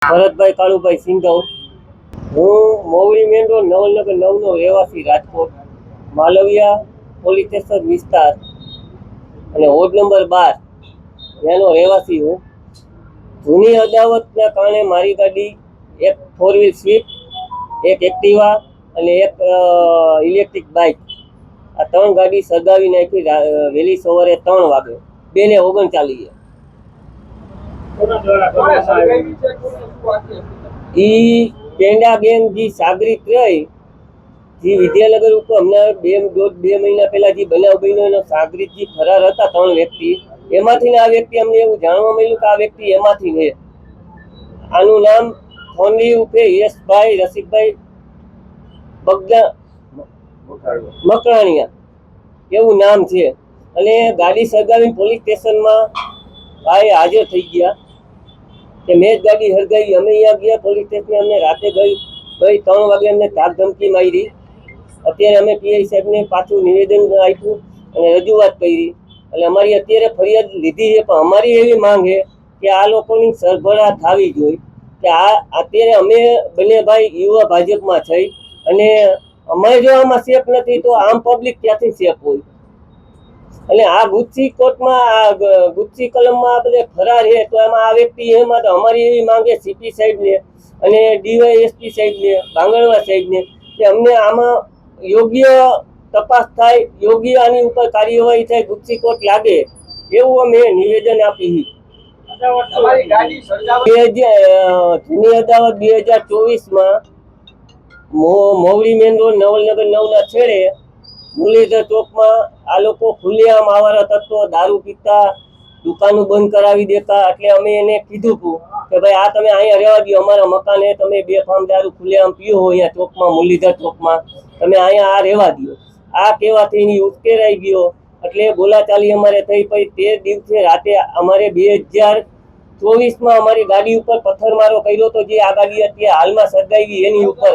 ભરતભાઈ કાળુભાઈ સિંઘવ. હું મોવડી main road Navalnagar 9 નો રહેવાસી, Rajkot Malviya police station વિસ્તાર અને વોર્ડ નંબર 12 ત્યાંનો રહેવાસી હું. જૂની અદાવતના કારણે મારી ગાડી, એક 4 વ્હીલ સ્વિફ્ટ, એક એક્ટિવા અને એક ઇલેક્ટ્રિક બાઇક, આ 3 ગાડી સળગાવી નાખી વહેલી સવારે 3 વાગે 2:39. ઈ પેંડા ગેંગ જે સાગરીત રહી, જે વિદ્યાનગર ઉપર હમણાં 2 મહિના પહેલા જે બનાવ બન્યો એનો સાગરીત જે ફરાર હતા 3 વ્યક્તિ, એમાંથી આ વ્યક્તિ અમને એવું જાણવા મળ્યું કે આ વ્યક્તિ એમાંથી છે. આનું નામ ફોનરી ઉર્ફે યશભાઈ રસિકભાઈ મકરાણીયા એવું નામ છે. અને ગાડી સળગાવીને પોલીસ સ્ટેશનમાં ભાઈ હાજર થઈ ગયા કે મેં જ ગાડી સળગાવી. અમે અહીંયા ગયા પોલીસ સ્ટેશન, અમને રાતે ગઈ 3 વાગે અમને ધાક ધમકી મારી. અત્યારે અમે પીઆઈ સાહેબને પાછું નિવેદન આપ્યું અને રજૂઆત કરી. એટલે અમારી અત્યારે ફરિયાદ લીધી છે, પણ અમારી એવી માંગ છે કે આ લોકોની સરભરા થવી જોઈએ કે અત્યારે અમે બંને ભાઈ યુવા ભાજપમાં થઈ અને અમે જો આમાં સેફ નથી તો આમ પબ્લિક ક્યાંથી સેફ હોય? અને આ ગુજસી કોર્ટમાં, આ ગુજસી કલમમાં આ બધે ફરાર છે, તો એમાં આ વ્યક્તિ એમાં તો અમારી એવી માંગે સીપી સાહેબને અને ડીવાયએસપી સાહેબને, બાંગણવા સાહેબને કે અમને આમાં યોગ્ય તપાસ થાય, યોગ્ય આની ઉપર કાર્યવાહી થાય, ગુજસી કોર્ટ લાગે એવું અમે નિવેદન આપી. જૂની અદાવત 2024માં મોવડી મેન રોડ નવલનગર 9 ના છેડે મુરલીધર ચોકમાં આ લોકો ખુલ્લેઆમ આવારા તત્વો દારૂ પીતા, દુકાનો બંધ કરાવી દેતા. એટલે અમે એને કીધું હતું કે ભાઈ આ તમે અહીંયા રહેવા દો, અમારા મકાને તમે બેફામ દારૂ ખુલ્લેઆમ પીઓ હો અહીંયા ચોકમાં, મુરલીધર ચોકમાં, તમે અહીંયા આ રહેવા દો. આ કહેવાથી એની ઉશ્કેરાઈ ગયો એટલે બોલાચાલી અમારે થઈ. પછી તે દિવસે રાતે અમારે 2024માં અમારી ગાડી ઉપર પથ્થરમારો કર્યો હતો, જે આ ગાડી અત્યારે હાલમાં સળગાવી એની ઉપર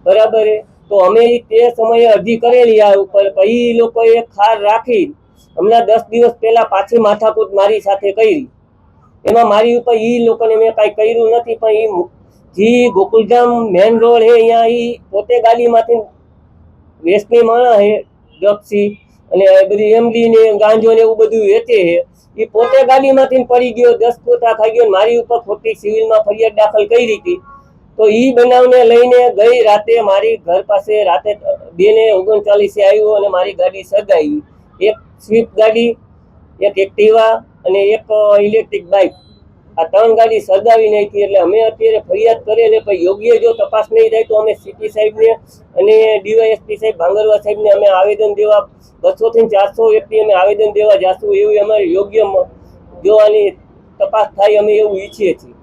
બરાબર. તો અમે તે સમયે અરજી કરેલી આ ઉપર, પછી એ લોકોએ ખાર રાખી હમણાં 10 દિવસ પહેલા પાછી માથાકૂટ મારી સાથે કરી. એમાં મારી ઉપર એ લોકોને મેં કાંઈ કર્યું નથી. પણ એ જે ગોકુલધામ મેન રોડ છે અહીંયા એ પોતે ગાડીમાંથી વેચની માણસ છે, ડ્રગ્સી અને બધી એમડી ને ગાંજો ને એવું બધું વેચે છે. એ પોતે ગાડીમાંથી પડી ગયો, 10 પોતા ખાઈ ગયો, મારી ઉપર ખોટી સિવિલમાં ફરિયાદ દાખલ કરી હતી. તો એ બનાવને લઈને ગઈ રાતે મારી ઘર પાસે રાતે 2:39 આવ્યો અને મારી ગાડી સળગાવી. એક સ્વિફ્ટ ગાડી, એક એક્ટિવા અને એક ઇલેક્ટ્રિક બાઇક, આ 3 ગાડી સળગાવી નાખી. એટલે અમે અત્યારે ફરિયાદ કરીએ પછી યોગ્ય જો તપાસ નહીં થાય તો અમે સીપી સાહેબને અને ડીવાયએસપી સાહેબ ભાંગરવા સાહેબને અમે આવેદન દેવા 200 થી 400 વ્યક્તિ અમે આવેદન દેવા જાશું. એવું અમારે યોગ્ય જો આની તપાસ થાય અમે એવું ઈચ્છીએ છીએ.